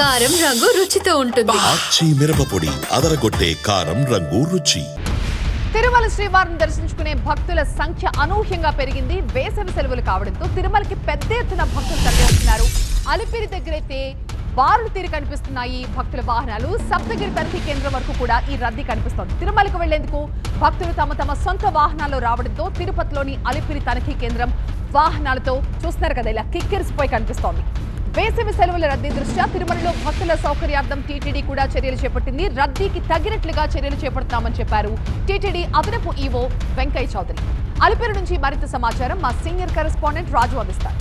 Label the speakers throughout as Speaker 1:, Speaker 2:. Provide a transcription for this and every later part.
Speaker 1: కారం రంగు రుచితో ఉంటుంది.
Speaker 2: ఆచి మిరపపొడి అదరగొట్టే కారం రంగు రుచి.
Speaker 3: తిరుమల శ్రీవారిని దర్శించుకునే భక్తుల సంఖ్య అనూహ్యంగా పెరిగింది. వేసవి సెలవులు కావడంతో తిరుమలకి పెద్ద ఎత్తున భక్తులు తరలివస్తున్నారు. అలిపిరి దగ్గరైతే బారులు తీరి కనిపిస్తున్నాయి భక్తుల వాహనాలు. సప్తగిరి తనిఖీ కేంద్రం వరకు కూడా ఈ రద్దీ కనిపిస్తోంది. తిరుమలకు వెళ్లేందుకు భక్తులు తమ సొంత వాహనాల్లో రావడంతో తిరుపతిలోని అలిపిరి తనిఖీ కేంద్రం వాహనాలతో చూస్తున్నారు కదా ఇలా కిక్కిరిసిపోయి కనిపిస్తోంది. వేసవి సెలవుల రద్దీ దృష్ట్యా తిరుమలలో భక్తుల సౌకర్యార్థం టీటీడీ కూడా చర్యలు చేపట్టింది. రద్దీకి తగినట్లుగా చర్యలు చేపడతామని చెప్పారు టీటీడీ అదనపు ఈవో వెంకయ్య చౌదరి. అలిపిరి నుంచి మరింత సమాచారం మా సీనియర్ కరెస్పాండెంట్ రాజు అందిస్తారు.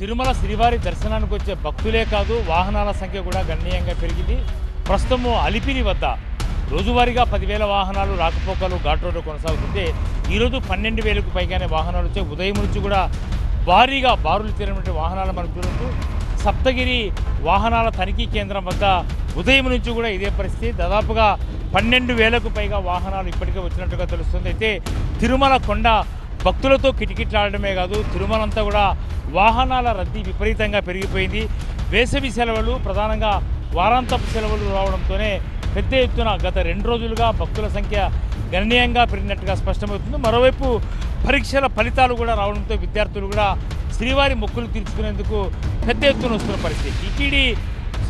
Speaker 4: తిరుమల శ్రీవారి దర్శనానికి వచ్చే భక్తులే కాదు, వాహనాల సంఖ్య కూడా గణనీయంగా పెరిగింది. ప్రస్తుతం అలిపిరి వద్ద రోజువారీగా 10,000 వాహనాలు రాకపోకలు ఘాట్ రోడ్డు కొనసాగుతుంటే ఈరోజు 12,000కు పైగానే వాహనాలు వచ్చాయి. ఉదయం నుంచి కూడా భారీగా బారులు తీరినటువంటి వాహనాలు మనం చూడొచ్చు. సప్తగిరి వాహనాల తనిఖీ కేంద్రం వద్ద ఉదయం నుంచి కూడా ఇదే పరిస్థితి. దాదాపుగా 12,000కు పైగా వాహనాలు ఇప్పటికే వచ్చినట్టుగా తెలుస్తుంది. అయితే తిరుమల కొండ భక్తులతో కిటకిటలాడమే కాదు, తిరుమల అంతా కూడా వాహనాల రద్దీ విపరీతంగా పెరిగిపోయింది. వేసవి సెలవులు ప్రధానంగా వారాంతపు సెలవులు రావడంతోనే పెద్ద ఎత్తున గత 2 రోజులుగా భక్తుల సంఖ్య గణనీయంగా పెరిగినట్టుగా స్పష్టమవుతుంది. మరోవైపు పరీక్షల ఫలితాలు కూడా రావడంతో విద్యార్థులు కూడా శ్రీవారి మొక్కులు తీర్చుకునేందుకు పెద్ద ఎత్తున వస్తున్న పరిస్థితి. టీటీడీ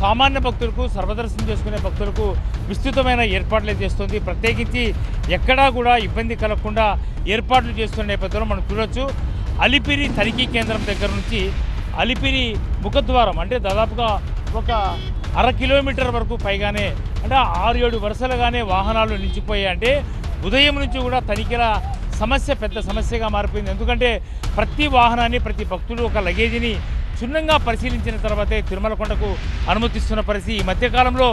Speaker 4: సామాన్య భక్తులకు, సర్వదర్శనం చేసుకునే భక్తులకు విస్తృతమైన ఏర్పాట్లే చేస్తుంది. ప్రత్యేకించి ఎక్కడా కూడా ఇబ్బంది కలగకుండా ఏర్పాట్లు చేస్తున్న నేపథ్యంలో మనం చూడొచ్చు. అలిపిరి తనిఖీ కేంద్రం దగ్గర నుంచి అలిపిరి ముఖద్వారం అంటే దాదాపుగా ఒక 1/2 కిలోమీటర్ వరకు పైగానే అంటే 6-7 వరుసలుగానే వాహనాలు నిలిచిపోయాయి. అంటే ఉదయం నుంచి కూడా తనిఖీల సమస్య పెద్ద సమస్యగా మారిపోయింది. ఎందుకంటే ప్రతి వాహనాన్ని, ప్రతి భక్తుడు ఒక లగేజీని క్షుణ్ణంగా పరిశీలించిన తర్వాతే తిరుమల కొండకు అనుమతిస్తున్న పరిస్థితి. ఈ మధ్యకాలంలో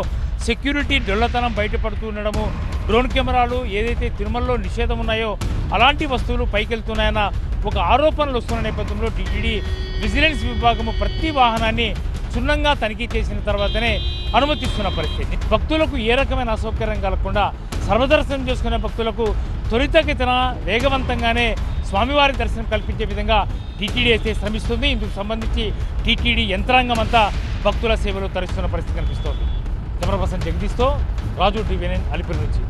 Speaker 4: సెక్యూరిటీ డొల్లతనం బయటపడుతూ ఉండడము, డ్రోన్ కెమెరాలు ఏదైతే తిరుమలలో నిషేధం ఉన్నాయో అలాంటి వస్తువులు పైకెళ్తున్నాయన్న ఒక ఆరోపణలు వస్తున్న నేపథ్యంలో టీటీడీ విజిలెన్స్ విభాగము ప్రతి వాహనాన్ని క్షుణ్ణంగా తనిఖీ చేసిన తర్వాతనే అనుమతిస్తున్న పరిస్థితి. భక్తులకు ఏ రకమైన అసౌకర్యం కలగకుండా సర్వదర్శనం చేసుకునే భక్తులకు త్వరితగతిన వేగవంతంగానే స్వామివారి దర్శనం కల్పించే విధంగా టీటీడీ అయితే శ్రమిస్తుంది. ఇందుకు సంబంధించి టీటీడీ యంత్రాంగం అంతా భక్తుల సేవలు తరిస్తున్న పరిస్థితి కనిపిస్తోంది. కెమెరా పర్సన్ జగదీష్తో రాజు, టీవీ9 అలిపిరి నుంచి.